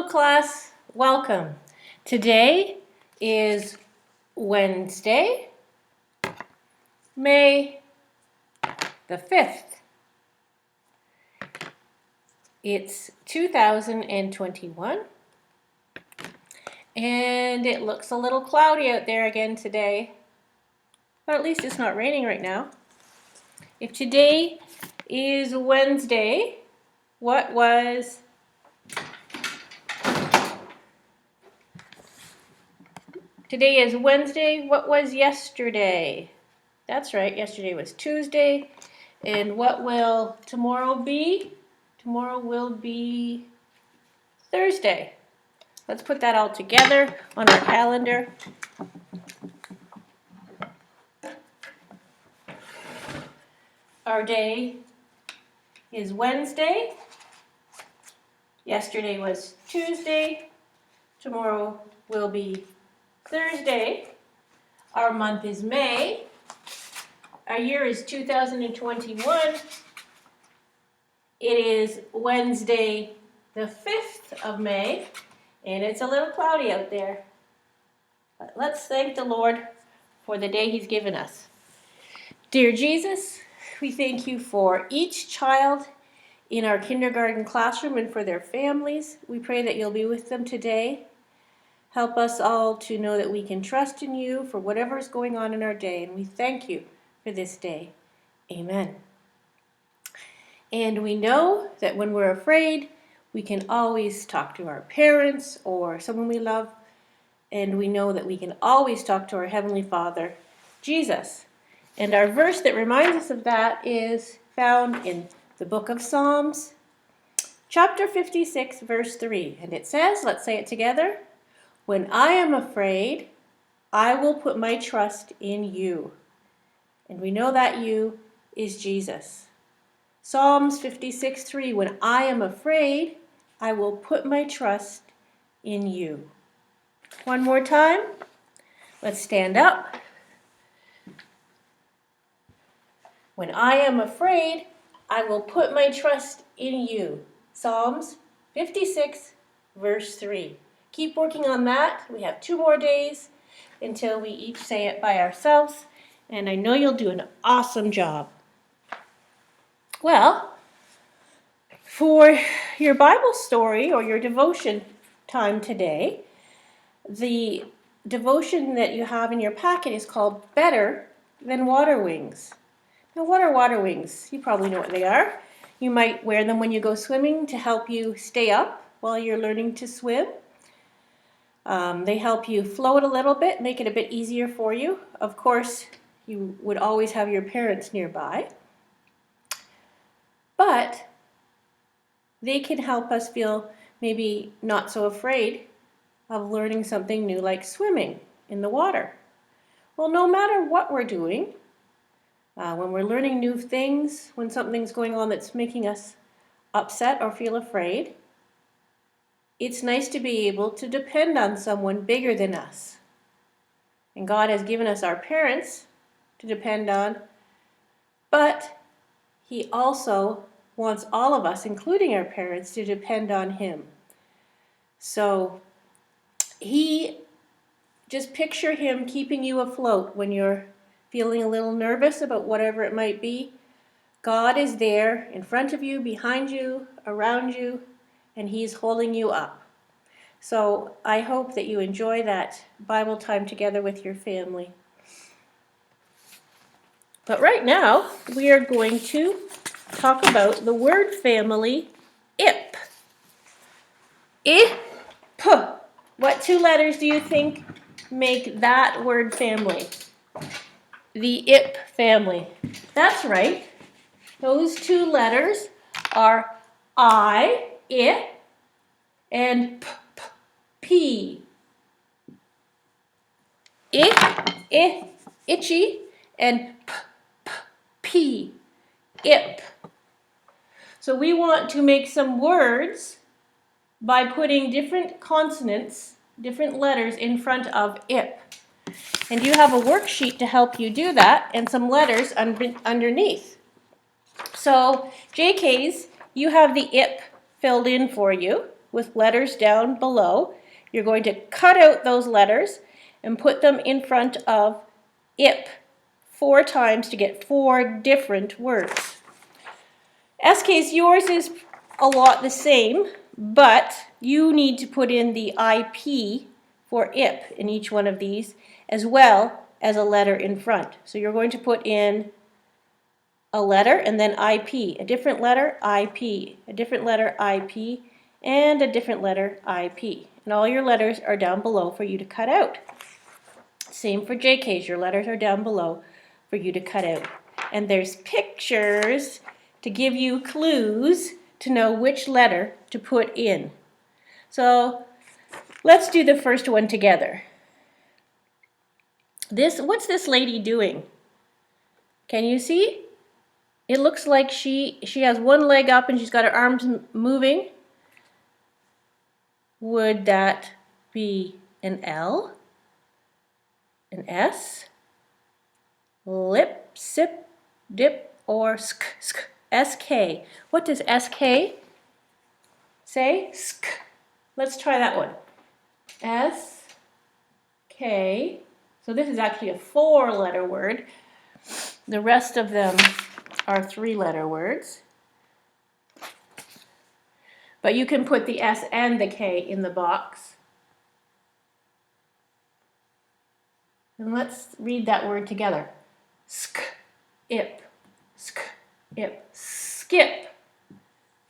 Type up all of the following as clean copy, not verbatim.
class, welcome. Today is Wednesday, May the 5th. It's 2021 and it looks a little cloudy out there again today, but at least it's not raining right now. If today is Wednesday, what was Today is Wednesday. What was yesterday? That's right, yesterday was Tuesday. And what will tomorrow be? Tomorrow will be Thursday. Let's put that all together on our calendar. Our day is Wednesday. Yesterday was Tuesday. Tomorrow will be Thursday. Our month is May. Our year is 2021. It is Wednesday, the 5th of May, and it's a little cloudy out there. But let's thank the Lord for the day He's given us. Dear Jesus, we thank you for each child in our kindergarten classroom and for their families. We pray that you'll be with them today. Help us all to know that we can trust in you for whatever is going on in our day, and we thank you for this day. Amen. And we know that when we're afraid, we can always talk to our parents or someone we love, and we know that we can always talk to our Heavenly Father, Jesus. And our verse that reminds us of that is found in the book of Psalms, chapter 56, verse 3. And it says, let's say it together, "When I am afraid, I will put my trust in you." And we know that you is Jesus. Psalms 56:3, "When I am afraid, I will put my trust in you." One more time. Let's stand up. When I am afraid, I will put my trust in you. Psalms 56, verse 3. Keep working on that. We have 2 more days until we each say it by ourselves, and I know you'll do an awesome job. Well, for your Bible story or your devotion time today, the devotion that you have in your packet is called Better Than Water Wings. Now, what are water wings? You probably know what they are. You might wear them when you go swimming to help you stay up while you're learning to swim. They help you float a little bit, make it a bit easier for you. Of course, you would always have your parents nearby. But they can help us feel maybe not so afraid of learning something new like swimming in the water. Well, no matter what we're doing, when we're learning new things, when something's going on that's making us upset or feel afraid, it's nice to be able to depend on someone bigger than us. And God has given us our parents to depend on, but He also wants all of us, including our parents, to depend on Him. So just picture Him keeping you afloat when you're feeling a little nervous about whatever it might be. God is there in front of you, behind you, around you, and He's holding you up. So I hope that you enjoy that Bible time together with your family. But right now, we are going to talk about the word family, IP. IP. What 2 letters do you think make that word family? The IP family. That's right. Those 2 letters are I, and P. Itchy, and P. IP. So we want to make some words by putting different consonants, different letters in front of IP. And you have a worksheet to help you do that and some letters underneath. So JKs, you have the IP filled in for you. with letters down below. You're going to cut out those letters and put them in front of ip 4 times to get 4 different words. SK's, yours is a lot the same, but you need to put in the IP for ip in each one of these, as well as a letter in front. So you're going to put in a letter and then IP, a different letter, IP, a different letter, IP, and a different letter, IP. And all your letters are down below for you to cut out. Same for JK's, your letters are down below for you to cut out. And there's pictures to give you clues to know which letter to put in. So let's do the first one together. What's this lady doing? Can you see? It looks like she has one leg up and she's got her arms moving. Would that be an L? An S? Lip, sip, dip, or sk, sk? SK. What does SK say? Sk. Let's try that one. SK. So this is actually a 4-letter word. The rest of them are 3-letter words. But you can put the S and the K in the box. And let's read that word together. Sk, ip, sk, ip, skip.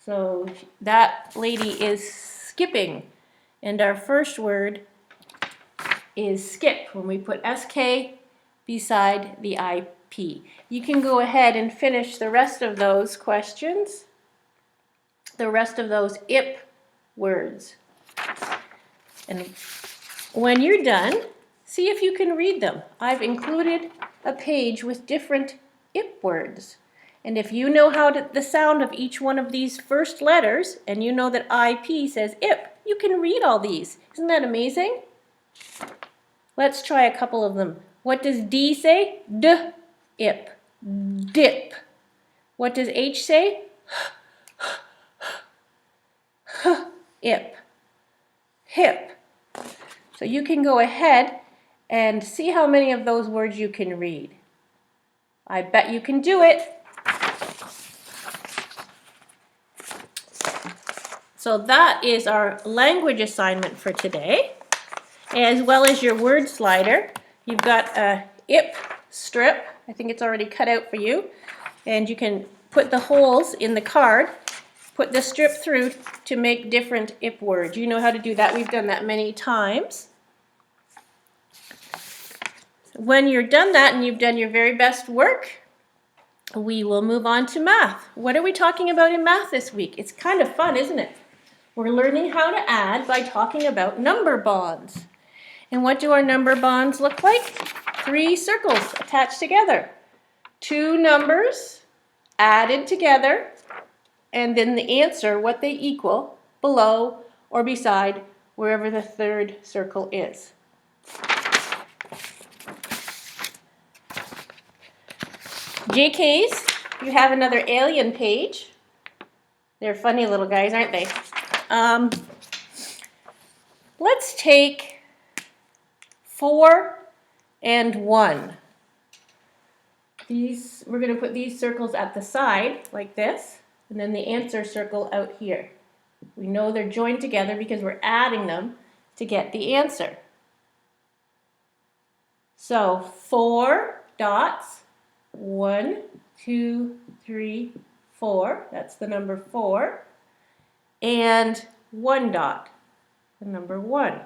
So that lady is skipping. And our first word is skip when we put SK beside the IP. You can go ahead and finish the rest of those questions, the rest of those ip words. And when you're done, see if you can read them. I've included a page with different ip words. And if you know the sound of each one of these first letters, and you know that IP says ip, you can read all these. Isn't that amazing? Let's try a couple of them. What does D say? D, ip, dip. What does H say? H, ip, hip. So you can go ahead and see how many of those words you can read. I bet you can do it. So that is our language assignment for today, as well as your word slider. You've got a ip strip. I think it's already cut out for you. And you can put the holes in the card, put the strip through to make different ip words. You know how to do that. We've done that many times. When you're done that and you've done your very best work, we will move on to math. What are we talking about in math this week? It's kind of fun, isn't it? We're learning how to add by talking about number bonds. And what do our number bonds look like? 3 circles attached together. 2 numbers added together, and then the answer, what they equal, below or beside wherever the 3rd circle is. JK's, you have another alien page. They're funny little guys, aren't they? Let's take 4 and 1. We're going to put these circles at the side like this, and then the answer circle out here. We know they're joined together because we're adding them to get the answer. So 4 dots, 1, 2, 3, 4. That's the number 4. And 1 dot, the number 1.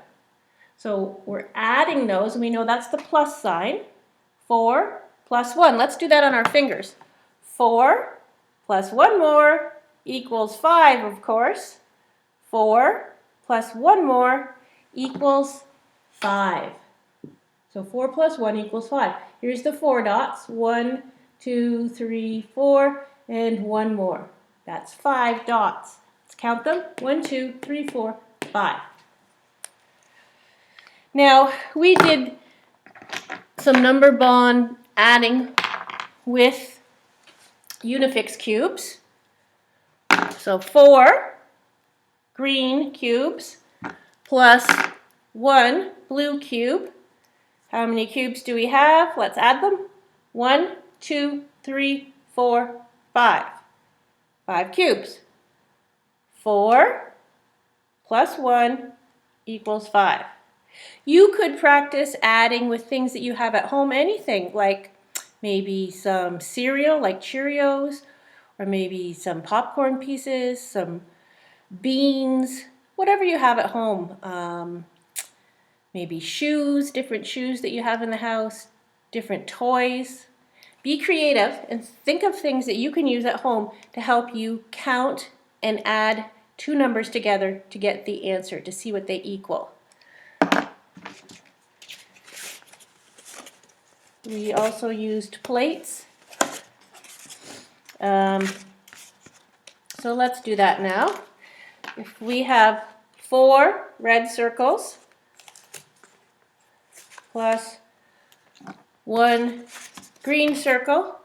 So we're adding those, and we know that's the plus sign. 4 plus 1. Let's do that on our fingers. 4 plus 1 more equals 5, of course. 4 plus 1 more equals 5. So 4 plus 1 equals 5. Here's the 4 dots. 1, 2, 3, 4, and 1 more. That's 5 dots. Let's count them. 1, 2, 3, 4, 5. Now, we did some number bond adding with Unifix cubes. So 4 green cubes plus 1 blue cube. How many cubes do we have? Let's add them. 1, 2, 3, 4, 5. 5 cubes. 4 plus 1 equals 5. You could practice adding with things that you have at home, anything like maybe some cereal like Cheerios, or maybe some popcorn pieces, some beans, whatever you have at home. Maybe shoes, different shoes that you have in the house, different toys. Be creative and think of things that you can use at home to help you count and add two numbers together to get the answer, to see what they equal. We also used plates. So let's do that now. If we have 4 red circles plus 1 green circle,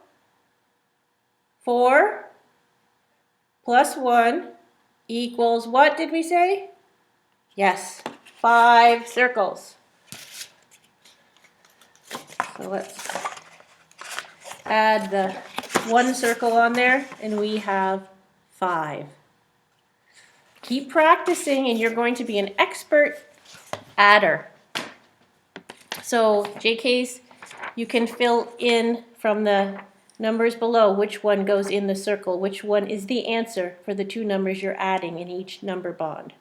4 plus 1 equals what did we say? Yes, 5 circles. So let's add the 1 circle on there, and we have 5. Keep practicing, and you're going to be an expert adder. So JKs, you can fill in from the numbers below which one goes in the circle, which one is the answer for the two numbers you're adding in each number bond.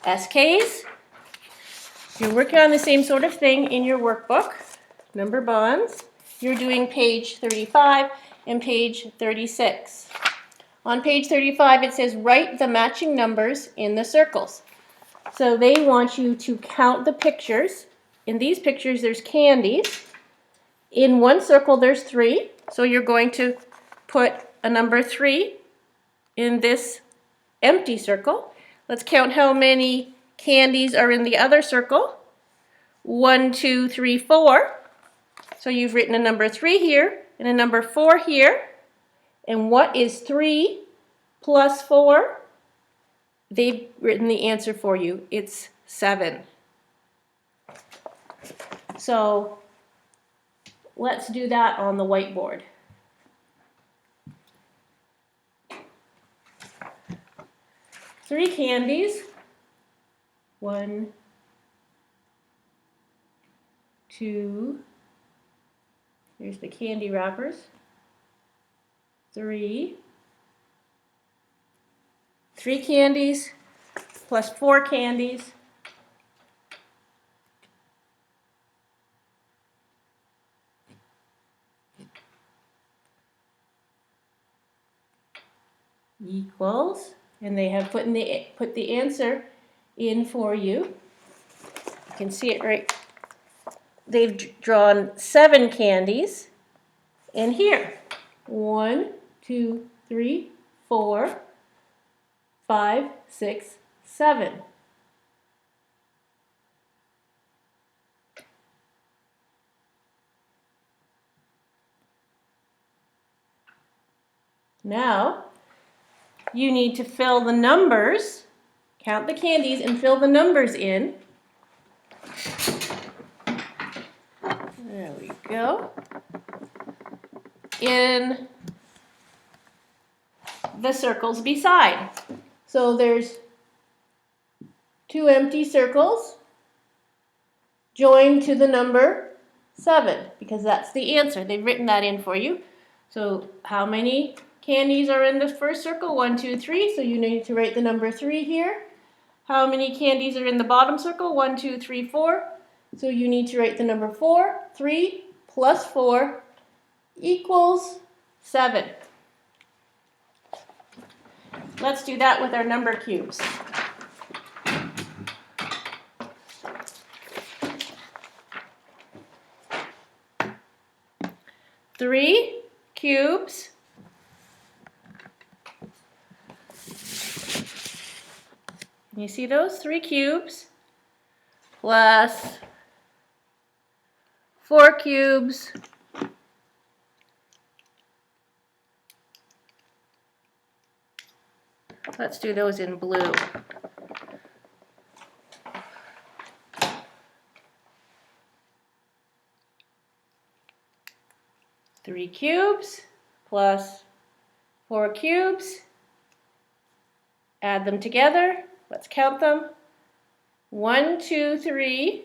SKs, you're working on the same sort of thing in your workbook. Number bonds, you're doing page 35 and page 36. On page 35 it says write the matching numbers in the circles. So they want you to count the pictures. In these pictures there's candies. In one circle there's 3, so you're going to put a number 3 in this empty circle. Let's count how many candies are in the other circle. 1, 2, 3, 4. So you've written a number 3 here and a number 4 here. And what is 3 plus 4? They've written the answer for you. It's 7. So let's do that on the whiteboard. Three candies. 1, 2, here's the candy wrappers. 3 candies plus 4 candies equals, and they have put the answer in for you. You can see it right. They've drawn 7 candies in here. 1, 2, 3, 4, 5, 6, 7. Now, you need to fill the numbers, count the candies and fill the numbers in. There we go. In the circles beside. So there's 2 empty circles joined to the number 7, because that's the answer. They've written that in for you. So how many candies are in the first circle? 1, 2, 3. So you need to write the number 3 here. How many candies are in the bottom circle? 1, 2, 3, 4. So you need to write the number 4. 3 plus 4 equals 7. Let's do that with our number cubes. Three cubes you see those? 3 cubes plus 4 cubes Let's do those in blue. Three cubes plus 4 cubes. Add them together. Let's count them. 1, 2, 3,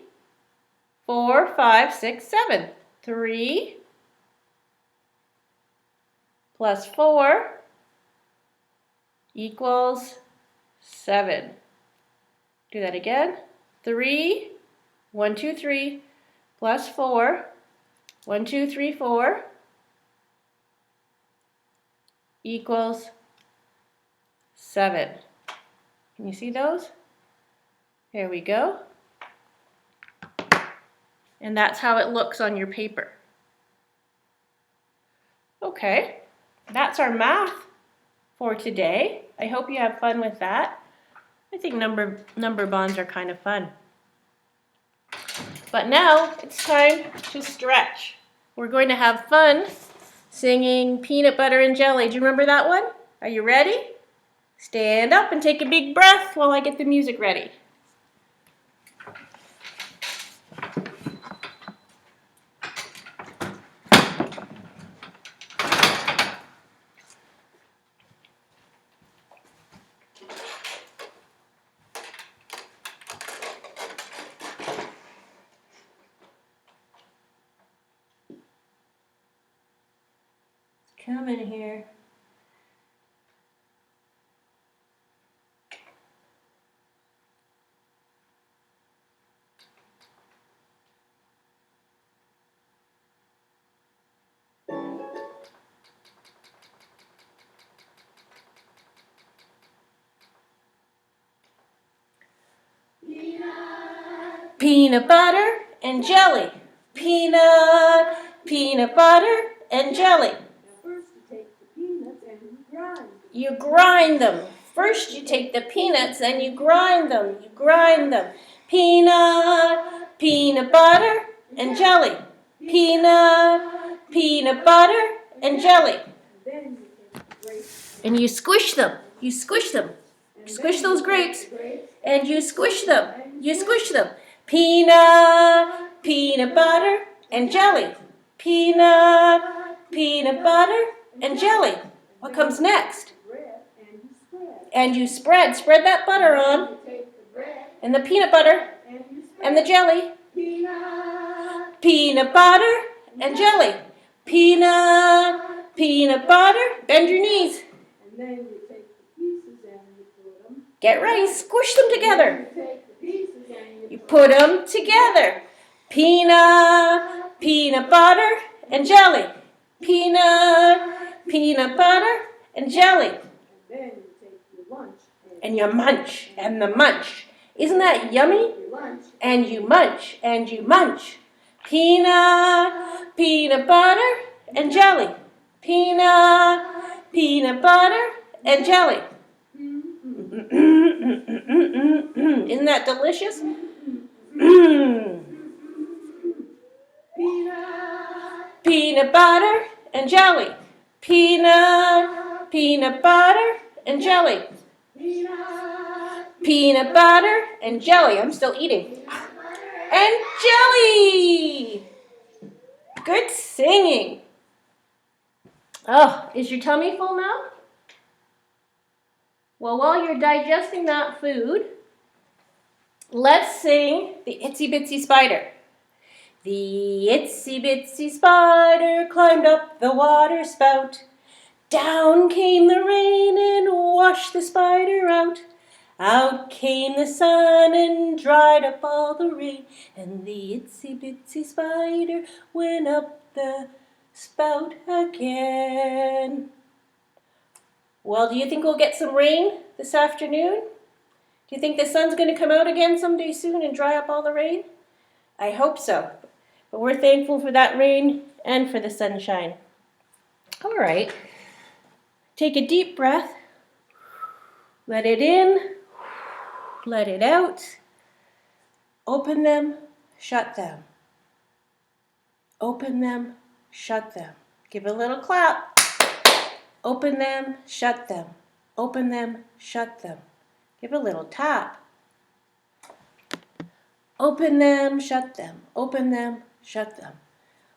4, 5, 6, 7. 3 plus 4 equals 7. Do that again. 3, 1, 2, 3 plus 4. 1, 2, 3, 4 equals 7. Can you see those? There we go. And that's how it looks on your paper. Okay, that's our math for today. I hope you have fun with that. I think number bonds are kind of fun. But now it's time to stretch. We're going to have fun singing Peanut Butter and Jelly. Do you remember that one? Are you ready? Stand up and take a big breath while I get the music ready. Come in here. Peanut butter and jelly. Peanut butter and jelly. First you take the peanuts and you grind them. You grind them. First you take the peanuts and you grind them. You grind them. Peanut butter and jelly. Peanut butter and jelly. Then you take the grapes. And you squish them. You squish them. Squish those grapes. And you squish them. You squish them. Peanut butter and jelly. Peanut butter and jelly. What comes next? Bread and you spread. And you spread. Spread that butter on. You take the bread And the peanut butter and you spread. and the jelly. Peanut butter and jelly. Peanut butter. Bend your knees. And then you take the pieces and you put them. Get ready. Squish them together. You take the pieces and You put them together. Peanut butter and jelly. Peanut butter and jelly. And then you take your lunch And you munch and the munch. Isn't that yummy? your lunch. And you munch and you munch. Peanut butter and jelly. Peanut butter and jelly. Isn't that delicious? Peanut butter and jelly. Peanut butter and jelly. Peanut butter and jelly. I'm still eating. And jelly. Good singing. Oh, is your tummy full now? Well, while you're digesting that food, let's sing the Itsy Bitsy Spider. The itsy bitsy spider climbed up the water spout. Down came the rain and washed the spider out. Out came the sun and dried up all the rain. And the itsy bitsy spider went up the spout again. Well, do you think we'll get some rain this afternoon? Do you think the sun's going to come out again someday soon and dry up all the rain? I hope so. But we're thankful for that rain and for the sunshine. All right. Take a deep breath. Let it in. Let it out. Open them. Shut them. Open them. Shut them. Give a little clap. Open them. Shut them. Open them, shut them. Give a little tap. Open them, shut them. Open them, shut them.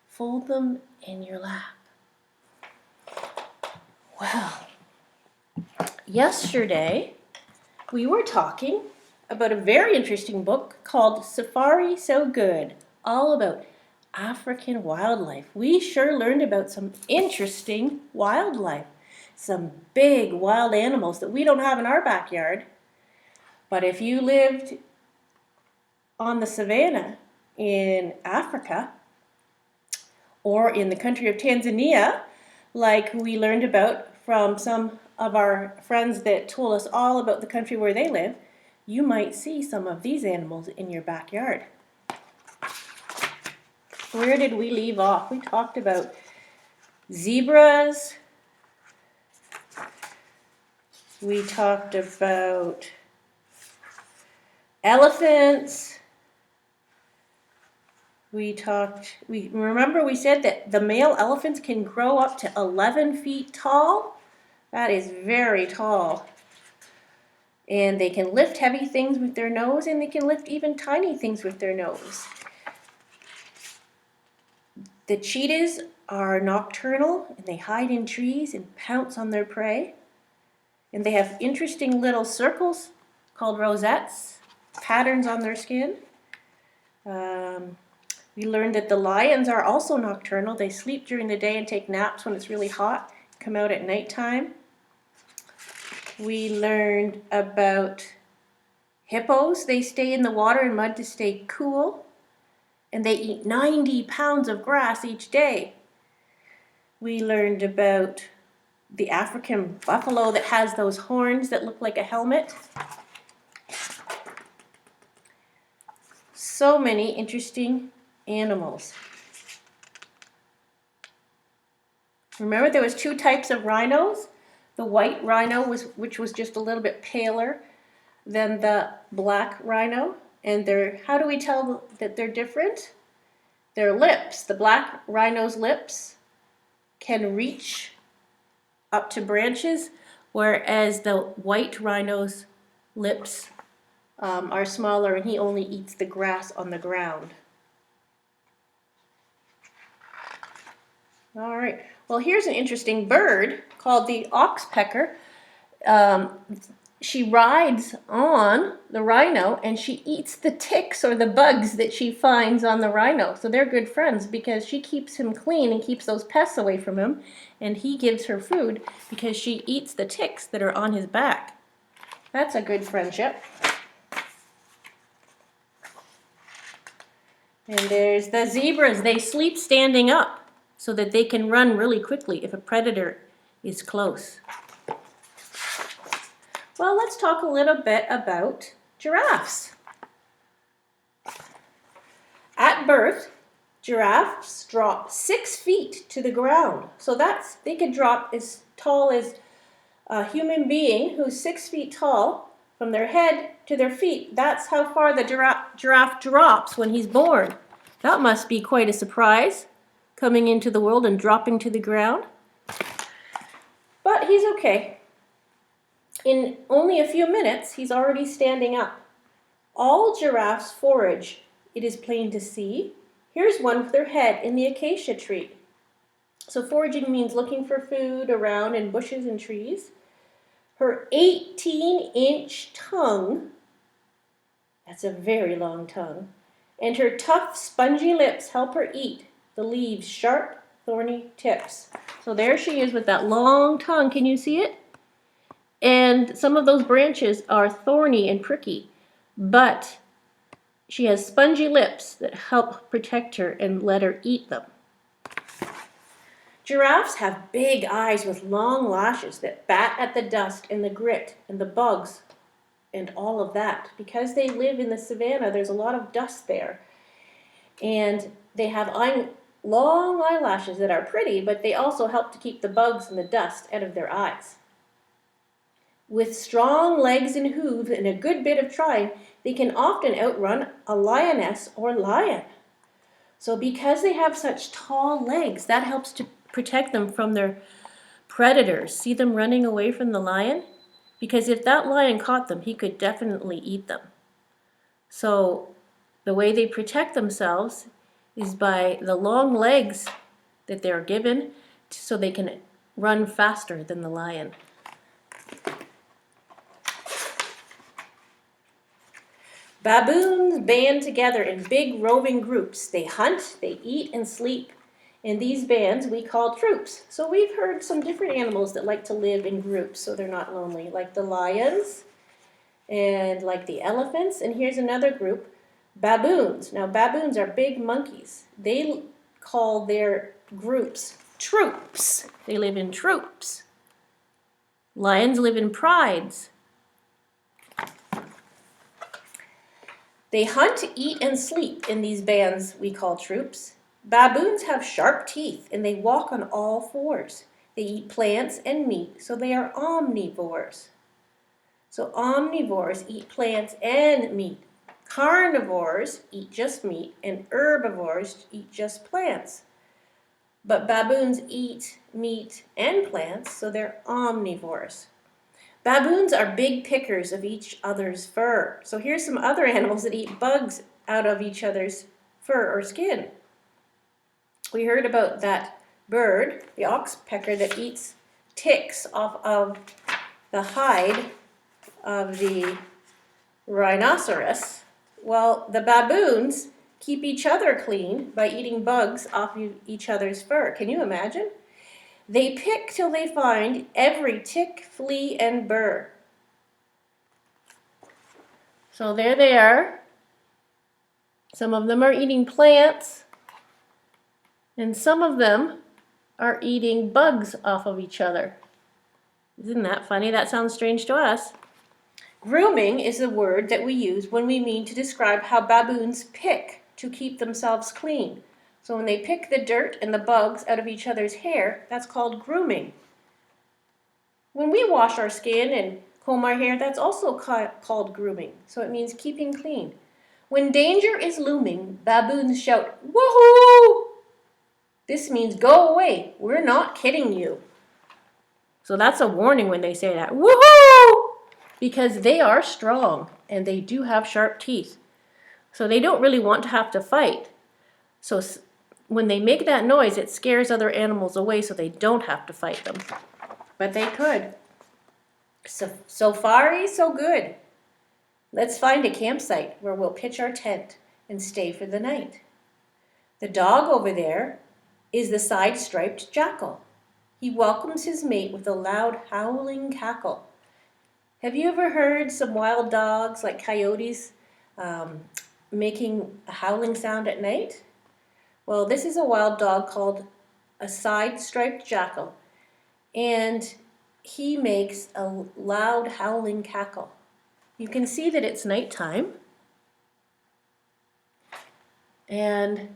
Fold them in your lap. Well, yesterday we were talking about a very interesting book called Safari So Good, all about African wildlife. We sure learned about some interesting wildlife, some big wild animals that we don't have in our backyard. But if you lived on the savannah in Africa or in the country of Tanzania, like we learned about from some of our friends that told us all about the country where they live, you might see some of these animals in your backyard. Where did we leave off? We talked about zebras. We talked about elephants. We remember we said that the male elephants can grow up to 11 feet tall. That is very tall. And they can lift heavy things with their nose, and they can lift even tiny things with their nose. The cheetahs are nocturnal, and they hide in trees and pounce on their prey. And they have interesting little circles called rosettes, patterns on their skin. We learned that the lions are also nocturnal. They sleep during the day and take naps when it's really hot, come out at nighttime. We learned about hippos. They stay in the water and mud to stay cool. And they eat 90 pounds of grass each day. We learned about the African buffalo that has those horns that look like a helmet. So many interesting animals. Remember, there was 2 types of rhinos. The white rhino, which was just a little bit paler than the black rhino. And how do we tell that they're different? Their lips. The black rhino's lips can reach up to branches, whereas the white rhino's lips are smaller, and he only eats the grass on the ground. All right. Well, here's an interesting bird called the oxpecker. She rides on the rhino, and she eats the ticks or the bugs that she finds on the rhino. So they're good friends because she keeps him clean and keeps those pests away from him, and he gives her food because she eats the ticks that are on his back. That's a good friendship. And there's the zebras. They sleep standing up so that they can run really quickly if a predator is close. Well, let's talk a little bit about giraffes. At birth, giraffes drop 6 feet to the ground. So they could drop as tall as a human being who's 6 feet tall from their head to their feet. That's how far the giraffe drops when he's born. That must be quite a surprise, coming into the world and dropping to the ground. But he's okay. In only a few minutes, he's already standing up. All giraffes forage, it is plain to see. Here's one with their head in the acacia tree. So foraging means looking for food around in bushes and trees. Her 18-inch tongue, that's a very long tongue, and her tough, spongy lips help her eat the leaves' sharp, thorny tips. So there she is with that long tongue. Can you see it? And some of those branches are thorny and pricky, but she has spongy lips that help protect her and let her eat them. Giraffes have big eyes with long lashes that bat at the dust and the grit and the bugs and all of that. Because they live in the savannah, there's a lot of dust there. And they have long eyelashes that are pretty, but they also help to keep the bugs and the dust out of their eyes. With strong legs and hooves and a good bit of trying, they can often outrun a lioness or lion. So because they have such tall legs, that helps to protect them from their predators. See them running away from the lion? because if that lion caught them, he could definitely eat them. So the way they protect themselves is by the long legs that they're given so they can run faster than the lion. Baboons band together in big roving groups. They hunt, they eat, and sleep. In these bands we call troops. So we've heard some different animals that like to live in groups so they're not lonely, like the lions and like the elephants. And here's another group, baboons. Now baboons are big monkeys. They call their groups troops. They live in troops. Lions live in prides. They hunt, eat, and sleep in these bands we call troops. Baboons have sharp teeth and they walk on all fours. They eat plants and meat, so they are omnivores. So omnivores eat plants and meat. Carnivores eat just meat, and herbivores eat just plants. But baboons eat meat and plants, so they're omnivores. Baboons are big pickers of each other's fur. So here's some other animals that eat bugs out of each other's fur or skin. We heard about that bird, the oxpecker, that eats ticks off of the hide of the rhinoceros. Well, the baboons keep each other clean by eating bugs off each other's fur. Can you imagine? They pick till they find every tick, flea, and burr. So there they are. Some of them are eating plants, and some of them are eating bugs off of each other. Isn't that funny? That sounds strange to us. Grooming is the word that we use when we mean to describe how baboons pick to keep themselves clean. So when they pick the dirt and the bugs out of each other's hair, that's called grooming. When we wash our skin and comb our hair, that's also called grooming. So it means keeping clean. When danger is looming, baboons shout, "Woohoo!" This means go away. We're not kidding you. So that's a warning when they say that. Woohoo! Because they are strong and they do have sharp teeth. So they don't really want to have to fight. So when they make that noise, it scares other animals away so they don't have to fight them. But they could. So far, so good. Let's find a campsite where we'll pitch our tent and stay for the night. The dog over there is the side-striped jackal. He welcomes his mate with a loud howling cackle. Have you ever heard some wild dogs like coyotes making a howling sound at night? Well, this is a wild dog called a side-striped jackal, and he makes a loud howling cackle. You can see that it's nighttime, and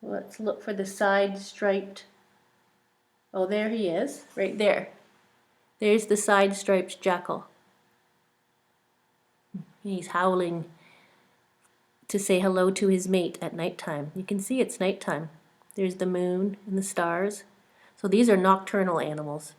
let's look for the side-striped. Oh, there he is, right there. There's the side-striped jackal. He's howling to say hello to his mate at nighttime. You can see it's nighttime. There's the moon and the stars. So these are nocturnal animals.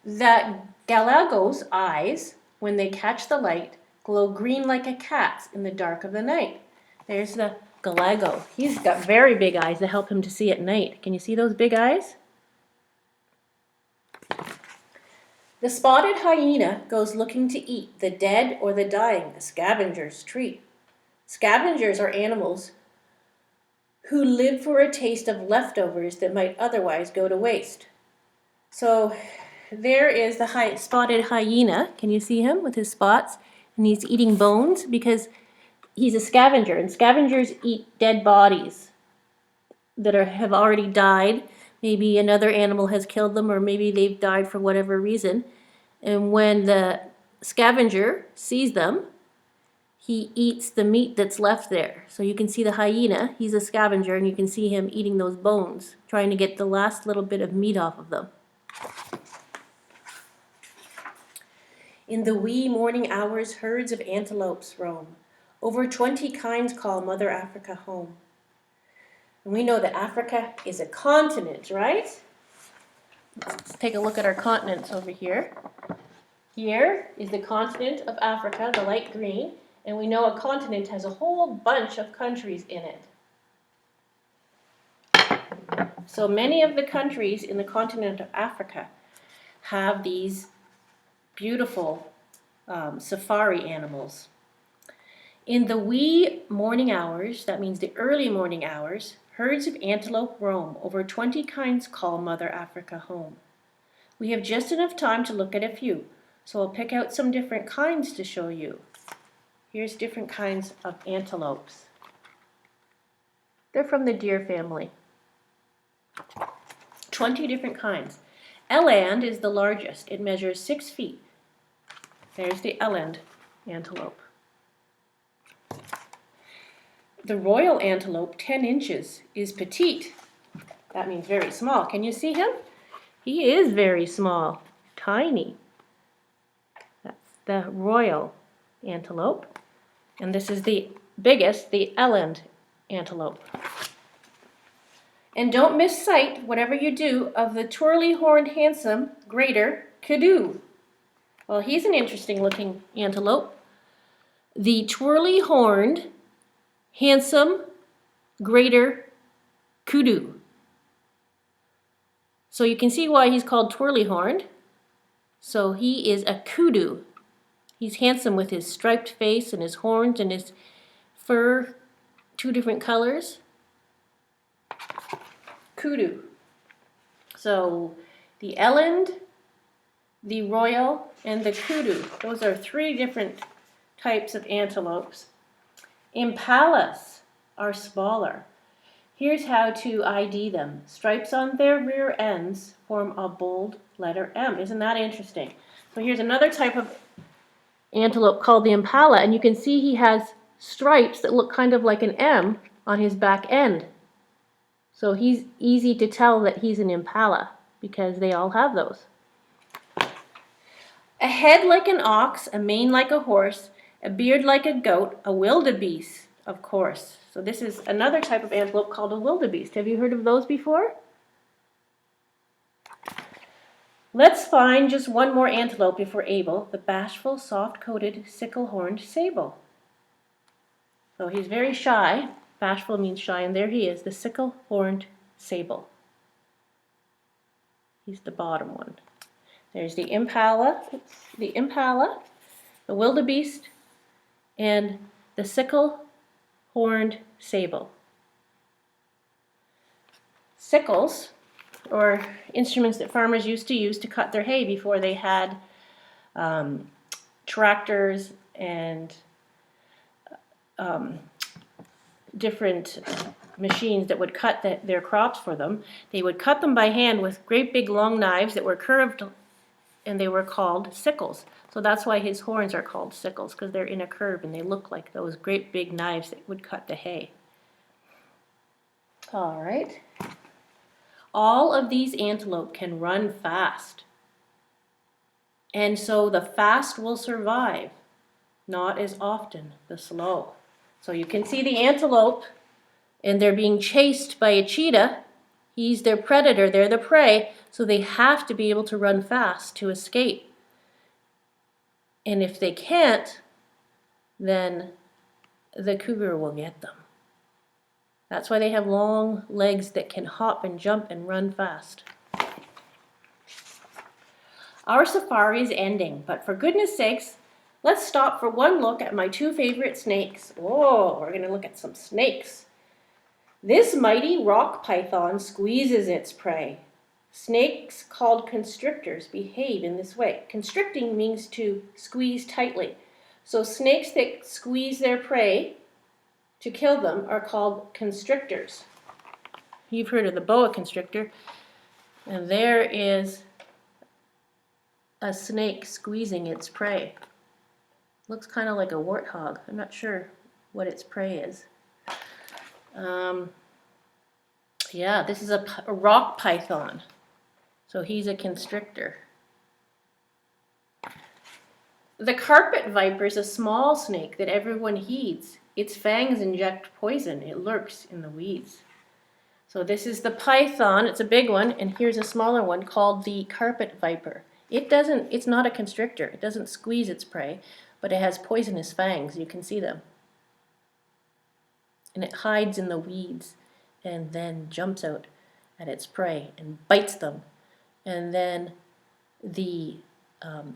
That galago's eyes, when they catch the light, glow green like a cat's in the dark of the night. There's the galago. He's got very big eyes that help him to see at night. Can you see those big eyes? The spotted hyena goes looking to eat the dead or the dying, a scavenger's treat. Scavengers are animals who live for a taste of leftovers that might otherwise go to waste. So there is the spotted hyena. Can you see him with his spots? And he's eating bones because he's a scavenger, and scavengers eat dead bodies that have already died. Maybe another animal has killed them, or maybe they've died for whatever reason. And when the scavenger sees them, he eats the meat that's left there. So you can see the hyena, he's a scavenger, and you can see him eating those bones, trying to get the last little bit of meat off of them. In the wee morning hours, herds of antelopes roam. Over 20 kinds call Mother Africa home. And we know that Africa is a continent, right? Let's take a look at our continents over here. Here is the continent of Africa, the light green, and we know a continent has a whole bunch of countries in it. So many of the countries in the continent of Africa have these beautiful safari animals. In the wee morning hours, that means the early morning hours, herds of antelope roam. Over 20 kinds call Mother Africa home. We have just enough time to look at a few, so I'll pick out some different kinds to show you. Here's different kinds of antelopes. They're from the deer family. 20 different kinds. Eland is the largest. It measures 6 feet. There's the eland antelope. The royal antelope, 10 inches, is petite. That means very small. Can you see him? He is very small, tiny. That's the royal antelope. And this is the biggest, the eland antelope. And don't miss sight, whatever you do, of the twirly-horned handsome greater kudu. Well, he's an interesting looking antelope. The twirly-horned handsome greater kudu. So you can see why he's called twirly-horned. So he is a kudu. He's handsome with his striped face and his horns and his fur, 2 different colors. Kudu. So the eland, the royal, and the kudu. Those are 3 different types of antelopes. Impalas are smaller. Here's how to ID them. Stripes on their rear ends form a bold letter M. Isn't that interesting? So here's another type of antelope called the impala, and you can see he has stripes that look kind of like an M on his back end. So he's easy to tell that he's an impala because they all have those. A head like an ox, a mane like a horse, a beard like a goat, a wildebeest, of course. So this is another type of antelope called a wildebeest. Have you heard of those before? Let's find just one more antelope if we're able, the bashful, soft-coated, sickle-horned sable. So he's very shy. Bashful means shy, and there he is, the sickle-horned sable. He's the bottom one. There's the impala, the wildebeest, and the sickle-horned sable. Sickles, or instruments that farmers used to use to cut their hay before they had tractors and different machines that would cut their crops for them. They would cut them by hand with great big long knives that were curved, and they were called sickles. So that's why his horns are called sickles, because they're in a curve and they look like those great big knives that would cut the hay. All right. All of these antelope can run fast. And so the fast will survive, not as often the slow. So you can see the antelope, and they're being chased by a cheetah. He's their predator, they're the prey, so they have to be able to run fast to escape. And if they can't, then the cougar will get them. That's why they have long legs that can hop and jump and run fast. Our safari is ending, but for goodness sakes, let's stop for one look at my 2 favorite snakes. Oh, we're going to look at some snakes. This mighty rock python squeezes its prey. Snakes called constrictors behave in this way. Constricting means to squeeze tightly. So snakes that squeeze their prey to kill them are called constrictors. You've heard of the boa constrictor, and there is a snake squeezing its prey. Looks kind of like a warthog. I'm not sure what its prey is. Yeah, this is a rock python. So he's a constrictor. The carpet viper is a small snake that everyone heeds. Its fangs inject poison. It lurks in the weeds. So this is the python, it's a big one, and here's a smaller one called the carpet viper. It's not a constrictor, it doesn't squeeze its prey, but it has poisonous fangs, you can see them. And it hides in the weeds and then jumps out at its prey and bites them. And then the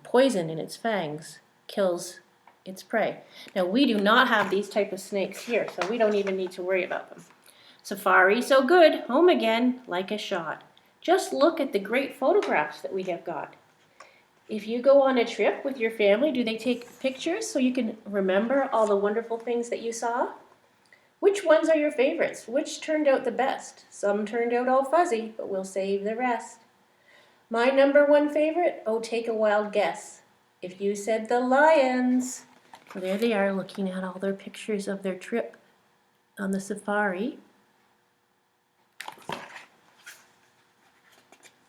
poison in its fangs kills its prey. Now we do not have these type of snakes here, so we don't even need to worry about them. Safari, so good, home again like a shot. Just look at the great photographs that we have got. If you go on a trip with your family, do they take pictures so you can remember all the wonderful things that you saw? Which ones are your favorites? Which turned out the best? Some turned out all fuzzy, but we'll save the rest. My number one favorite? Oh, take a wild guess. If you said the lions. So there they are looking at all their pictures of their trip on the safari.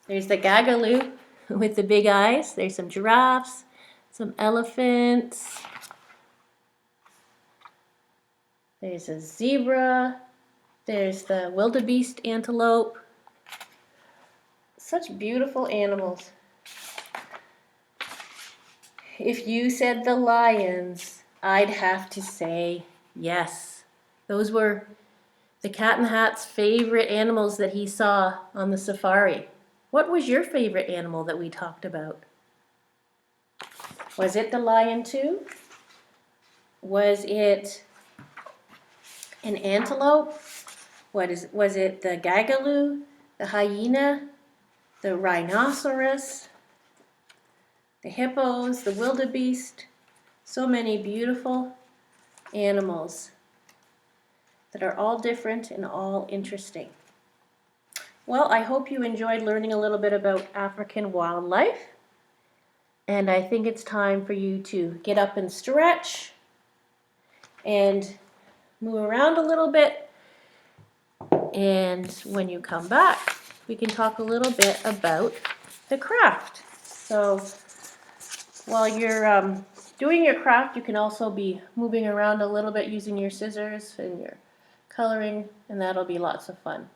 There's the gagaloo with the big eyes. There's some giraffes, some elephants. There's a zebra. There's the wildebeest antelope. Such beautiful animals. If you said the lions, I'd have to say yes. Those were the Cat in the Hat's favorite animals that he saw on the safari. What was your favorite animal that we talked about? Was it the lion too? Was it an antelope? Was it the gagaloo, the hyena, the rhinoceros, the hippos, the wildebeest? So many beautiful animals that are all different and all interesting. Well, I hope you enjoyed learning a little bit about African wildlife. And I think it's time for you to get up and stretch and move around a little bit. And when you come back, we can talk a little bit about the craft. So while you're doing your craft, you can also be moving around a little bit using your scissors and your coloring, and that'll be lots of fun.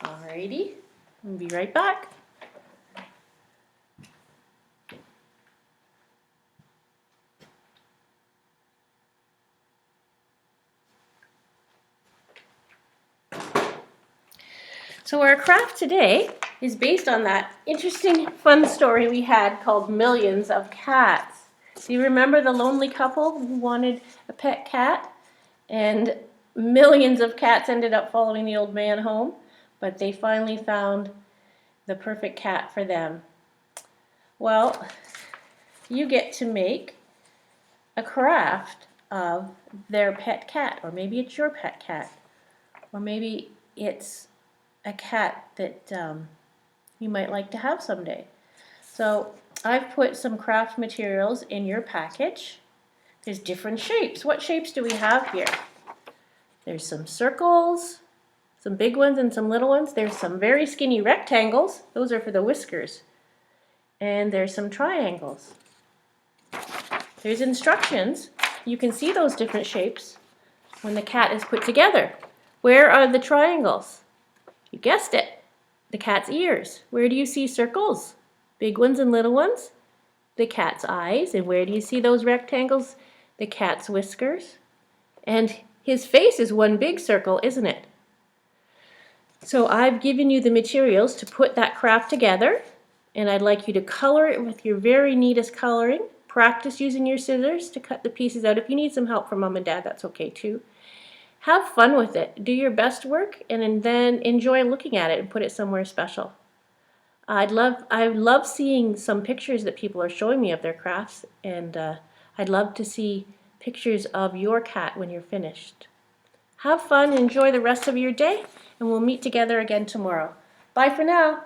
Alrighty, I'll be right back. So our craft today is based on that interesting, fun story we had called Millions of Cats. Do you remember the lonely couple who wanted a pet cat? And millions of cats ended up following the old man home, but they finally found the perfect cat for them. Well, you get to make a craft of their pet cat, or maybe it's your pet cat, or maybe it's a cat that you might like to have someday. So I've put some craft materials in your package. There's different shapes. What shapes do we have here? There's some circles, some big ones and some little ones. There's some very skinny rectangles. Those are for the whiskers. And there's some triangles. There's instructions. You can see those different shapes when the cat is put together. Where are the triangles? You guessed it, the cat's ears. Where do you see circles? Big ones and little ones? The cat's eyes. And where do you see those rectangles? The cat's whiskers. And his face is one big circle, isn't it? So I've given you the materials to put that craft together, and I'd like you to color it with your very neatest coloring. Practice using your scissors to cut the pieces out. If you need some help from Mom and Dad, that's okay too. Have fun with it. Do your best work and then enjoy looking at it and put it somewhere special. I love seeing some pictures that people are showing me of their crafts, and I'd love to see pictures of your cat when you're finished. Have fun, enjoy the rest of your day, and we'll meet together again tomorrow. Bye for now.